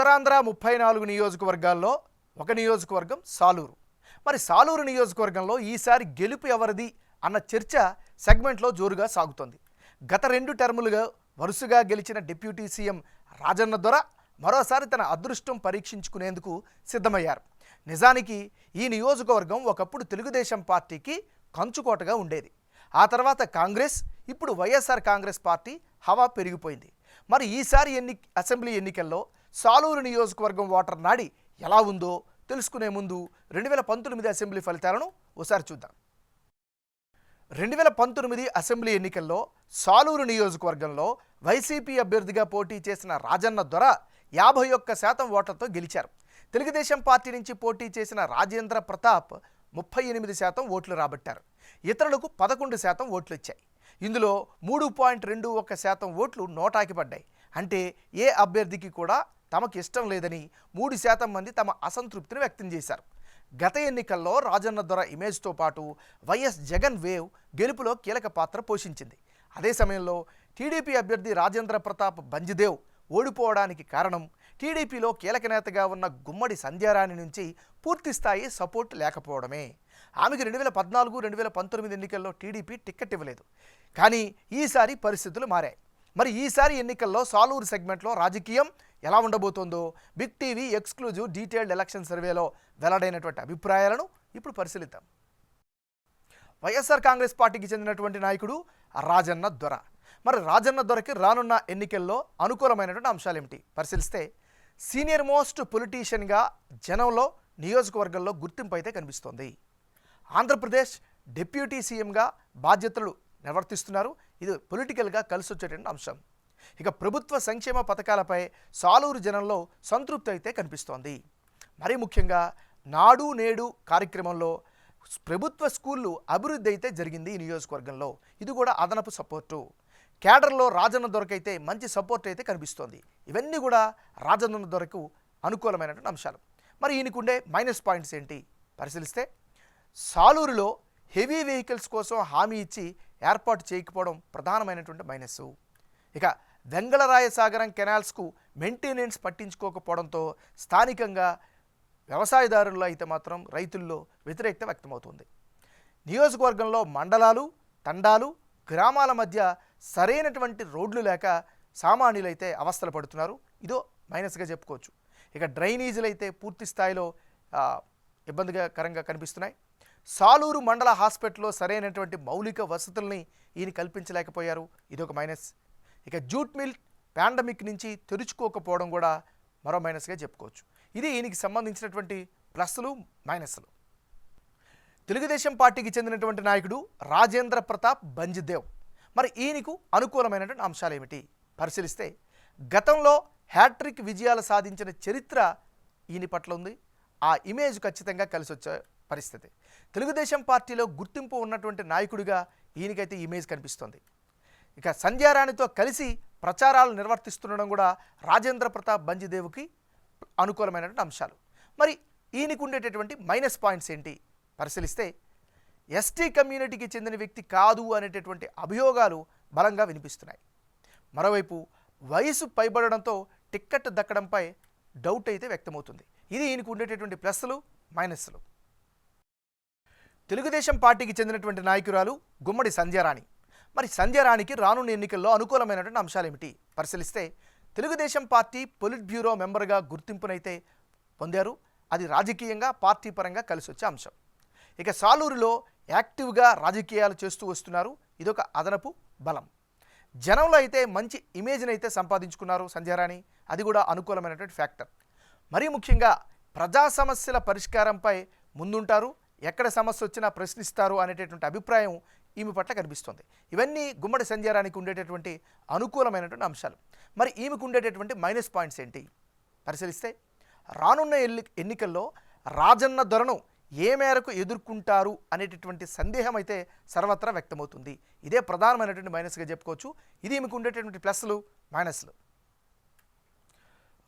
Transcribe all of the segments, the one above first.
ఉత్తరాంధ్ర 34 నియోజకవర్గాల్లో ఒక నియోజకవర్గం సాలూరు. మరి సాలూరు నియోజకవర్గంలో ఈసారి గెలుపు ఎవరిది అన్న చర్చ సెగ్మెంట్లో జోరుగా సాగుతోంది. గత 2 టర్ములుగా వరుసగా గెలిచిన డిప్యూటీ సీఎం రాజన్న దొర మరోసారి తన అదృష్టం పరీక్షించుకునేందుకు సిద్ధమయ్యారు. నిజానికి ఈ నియోజకవర్గం ఒకప్పుడు తెలుగుదేశం పార్టీకి కంచుకోటగా ఉండేది. ఆ తర్వాత కాంగ్రెస్, ఇప్పుడు వైఎస్ఆర్ కాంగ్రెస్ పార్టీ హవా పెరిగిపోయింది. మరి ఈసారి అసెంబ్లీ ఎన్నికల్లో సాలూరు నియోజకవర్గం ఓటర్ నాడి ఎలా ఉందో తెలుసుకునే ముందు 2019 అసెంబ్లీ ఫలితాలను ఒకసారి చూద్దాం. 2019 అసెంబ్లీ ఎన్నికల్లో సాలూరు నియోజకవర్గంలో వైసీపీ అభ్యర్థిగా పోటీ చేసిన రాజన్న దొర 51% ఓట్లతో గెలిచారు. తెలుగుదేశం పార్టీ నుంచి పోటీ చేసిన రాజేంద్ర ప్రతాప్ 38% ఓట్లు రాబట్టారు. ఇతరులకు 11% ఓట్లు వచ్చాయి. ఇందులో 3.21% ఓట్లు నోటాకి పడ్డాయి. అంటే ఏ అభ్యర్థికి కూడా తమకు ఇష్టం లేదని 3% మంది తమ అసంతృప్తిని వ్యక్తం చేశారు. గత ఎన్నికల్లో రాజన్న దొర ఇమేజ్తో పాటు వైఎస్ జగన్ వేవ్ గెలుపులో కీలక పాత్ర పోషించింది. అదే సమయంలో టీడీపీ అభ్యర్థి రాజేంద్ర ప్రతాప్ బంజిదేవ్ ఓడిపోవడానికి కారణం టీడీపీలో కీలక నేతగా ఉన్న గుమ్మడి సంధ్యారాణి నుంచి పూర్తిస్థాయి సపోర్ట్ లేకపోవడమే. ఆమెకు 2014, 2019 ఎన్నికల్లో టీడీపీ టిక్కెట్ ఇవ్వలేదు. కానీ ఈసారి పరిస్థితులు మారాయి. మరి ఈసారి ఎన్నికల్లో సాలూరు సెగ్మెంట్లో రాజకీయం ఎలా ఉండబోతోందో big TV exclusive detailed election సర్వేలో వెల్లడైనటువంటి అభిప్రాయాలను ఇప్పుడు పరిశీలిద్దాం. వైఎస్ఆర్ కాంగ్రెస్ పార్టీకి చెందినటువంటి నాయకుడు రాజన్న దొర. మరి రాజన్న దొరకి రానున్న ఎన్నికల్లో అనుకూలమైనటువంటి అంశాలు ఏమిటి పరిశీలిస్తే, సీనియర్ మోస్ట్ పొలిటీషియన్గా జనంలో నియోజకవర్గంలో గుర్తింపు అయితే కనిపిస్తోంది. ఆంధ్రప్రదేశ్ డిప్యూటీ సీఎంగా బాధ్యతలు నిర్వర్తిస్తున్నారు. ఇది పొలిటికల్గా కలిసి వచ్చేటువంటి అంశం. ఇక ప్రభుత్వ సంక్షేమ పథకాలపై సాలూరు జనంలో సంతృప్తి అయితే కనిపిస్తోంది. మరీ ముఖ్యంగా నాడు నేడు కార్యక్రమంలో ప్రభుత్వ స్కూళ్ళు అభివృద్ధి అయితే జరిగింది ఈ నియోజకవర్గంలో. ఇది కూడా అదనపు సపోర్టు. క్యాడర్లో రాజన్న దొరకైతే మంచి సపోర్ట్ అయితే కనిపిస్తోంది. ఇవన్నీ కూడా రాజన్న దొరకు అనుకూలమైనటువంటి అంశాలు. మరి ఈయనకుండే మైనస్ పాయింట్స్ ఏంటి పరిశీలిస్తే, సాలూరులో హెవీ వెహికల్స్ కోసం హామీ ఇచ్చి ఏర్పాటు చేయకపోవడం ప్రధానమైనటువంటి మైనస్. ఇక వెంగళరాయ సాగరం కెనాల్స్కు మెయింటెనెన్స్ పట్టించుకోకపోవడంతో స్థానికంగా వ్యవసాయదారుల్లో అయితే మాత్రం రైతుల్లో వ్యతిరేకత వ్యక్తమవుతుంది. నియోజకవర్గంలో మండలాలు, తండాలు, గ్రామాల మధ్య సరైనటువంటి రోడ్లు లేక సామాన్యులైతే అవస్థలు పడుతున్నారు. ఇదో మైనస్గా చెప్పుకోవచ్చు. ఇక డ్రైనేజీలు అయితే పూర్తి స్థాయిలో ఇబ్బందికరంగా కనిపిస్తున్నాయి. సాలూరు మండల హాస్పిటల్లో సరైనటువంటి మౌలిక వసతుల్ని ఈయన కల్పించలేకపోయారు. ఇదొక మైనస్. ఇక జూట్ మిల్ పాండమిక్ నుంచి తెరుచుకోకపోవడం కూడా మరో మైనస్గా చెప్పుకోవచ్చు. ఇది ఈయనకి సంబంధించినటువంటి ప్లస్లు, మైనస్లు. తెలుగుదేశం పార్టీకి చెందినటువంటి నాయకుడు రాజేంద్ర ప్రతాప్ బంజిదేవ్. మరి ఈయనకు అనుకూలమైనటువంటి అంశాలు ఏమిటి పరిశీలిస్తే, గతంలో హ్యాట్రిక్ విజయాలు సాధించిన చరిత్ర ఈయన పట్ల ఉంది. ఆ ఇమేజ్ ఖచ్చితంగా కలిసి వచ్చే పరిస్థితి. తెలుగుదేశం పార్టీలో గుర్తింపు ఉన్నటువంటి నాయకుడిగా ఈయనకైతే ఇమేజ్ కనిపిస్తుంది. ఇక సంధ్యారాణితో కలిసి ప్రచారాలు నిర్వర్తిస్తుండడం కూడా రాజేంద్ర ప్రతాప్ బంజిదేవ్కి అనుకూలమైనటువంటి అంశాలు. మరి ఈయనకు ఉండేటటువంటి మైనస్ పాయింట్స్ ఏంటి పరిశీలిస్తే, ఎస్టీ కమ్యూనిటీకి చెందిన వ్యక్తి కాదు అనేటటువంటి అభియోగాలు బలంగా వినిపిస్తున్నాయి. మరోవైపు వయసు పైబడడంతో టిక్కెట్ దక్కడంపై డౌట్ అయితే వ్యక్తమవుతుంది. ఇది ఈయనకు ఉండేటటువంటి ప్లస్లు, మైనస్లు. తెలుగుదేశం పార్టీకి చెందినటువంటి నాయకురాలు గుమ్మడి సంధ్యారాణి. మరి సంధ్యారాణికి రానున్న ఎన్నికల్లో అనుకూలమైనటువంటి అంశాలు ఏమిటి పరిశీలిస్తే, తెలుగుదేశం పార్టీ పొలిట్ బ్యూరో మెంబర్గా గుర్తింపునైతే పొందారు. అది రాజకీయంగా పార్టీ పరంగా కలిసి వచ్చే అంశం. ఇక సాలూరులో యాక్టివ్గా రాజకీయాలు చేస్తూ వస్తున్నారు. ఇదొక అదనపు బలం. జనంలో అయితే మంచి ఇమేజ్ని అయితే సంపాదించుకున్నారు సంధ్యారాణి. అది కూడా అనుకూలమైనటువంటి ఫ్యాక్టర్. మరీ ముఖ్యంగా ప్రజా సమస్యల పరిష్కారంపై ముందుంటారు. ఎక్కడ సమస్య వచ్చినా ప్రశ్నిస్తారు అనేటటువంటి అభిప్రాయం ఈమె పట్ల కనిపిస్తుంది. ఇవన్నీ గుమ్మడి సంధ్యారానికి ఉండేటటువంటి అనుకూలమైనటువంటి అంశాలు. మరి ఈమెకు ఉండేటటువంటి మైనస్ పాయింట్స్ ఏంటి పరిశీలిస్తే, రానున్న ఎన్నికల్లో రాజన్న దొరను ఏ మేరకు ఎదుర్కొంటారు అనేటటువంటి సందేహం అయితే సర్వత్రా వ్యక్తమవుతుంది. ఇదే ప్రధానమైనటువంటి మైనస్గా చెప్పుకోవచ్చు. ఇది ఈమెకు ఉండేటటువంటి ప్లస్లు, మైనస్లు.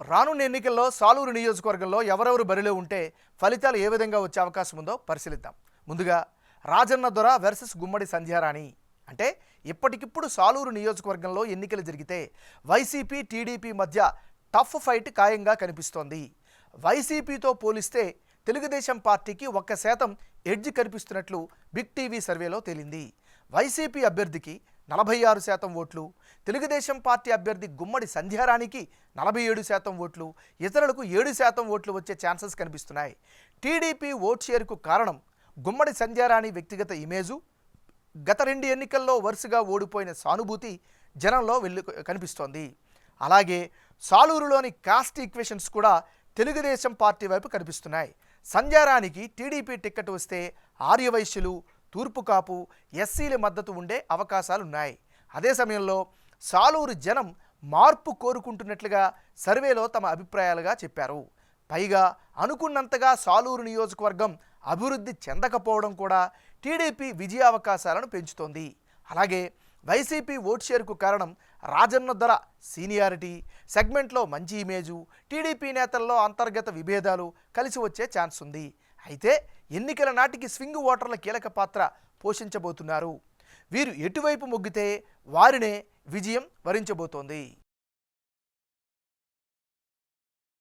రానున్న ఎన్నికల్లో సాలూరు నియోజకవర్గంలో ఎవరెవరు బరిలో ఉంటే ఫలితాలు ఏ విధంగా వచ్చే అవకాశం ఉందో పరిశీలిద్దాం. ముందుగా రాజన్న దొర వర్సెస్ గుమ్మడి సంధ్యారాణి. అంటే ఇప్పటికిప్పుడు సాలూరు నియోజకవర్గంలో ఎన్నికలు జరిగితే వైసీపీ, టీడీపీ మధ్య టఫ్ ఫైట్ ఖాయంగా కనిపిస్తోంది. వైసీపీతో పోలిస్తే తెలుగుదేశం పార్టీకి 1% ఎడ్జ్ కనిపిస్తున్నట్లు బిగ్ టీవీ సర్వేలో తేలింది. వైసీపీ అభ్యర్థికి 46% ఓట్లు, తెలుగుదేశం పార్టీ అభ్యర్థి గుమ్మడి సంధ్యారాణికి 47% ఓట్లు, ఇతరులకు 7% ఓట్లు వచ్చే ఛాన్సెస్ కనిపిస్తున్నాయి. టీడీపీ ఓట్ షేర్కు కారణం గుమ్మడి సంధ్యారాణి వ్యక్తిగత ఇమేజు, గత 2 ఎన్నికల్లో వరుసగా ఓడిపోయిన సానుభూతి జనంలో కనిపిస్తోంది. అలాగే సాలూరులోని కాస్ట్ ఈక్వేషన్స్ కూడా తెలుగుదేశం పార్టీ వైపు కనిపిస్తున్నాయి. సంధ్యారాణికి టీడీపీ టికెట్ వస్తే ఆర్యవైశ్యులు, తూర్పు కాపు, ఎస్సీల మద్దతు ఉండే అవకాశాలున్నాయి. అదే సమయంలో సాలూరు జనం మార్పు కోరుకుంటున్నట్లుగా సర్వేలో తమ అభిప్రాయాలుగా చెప్పారు. పైగా అనుకున్నంతగా సాలూరు నియోజకవర్గం అభివృద్ధి చెందకపోవడం కూడా టీడీపీ విజయావకాశాలను పెంచుతోంది. అలాగే వైసీపీ ఓట్ షేర్కు కారణం రాజన్న దొర సీనియారిటీ, సెగ్మెంట్లో మంచి ఇమేజు, టీడీపీ నేతల్లో అంతర్గత విభేదాలు కలిసి వచ్చే ఛాన్స్ ఉంది. అయితే ఎన్నికల నాటికి స్వింగ్ ఓటర్ల కీలక పాత్ర పోషించబోతున్నారు. వీరు ఎటువైపు మొగ్గితే వారినే విజయం వరించబోతోంది.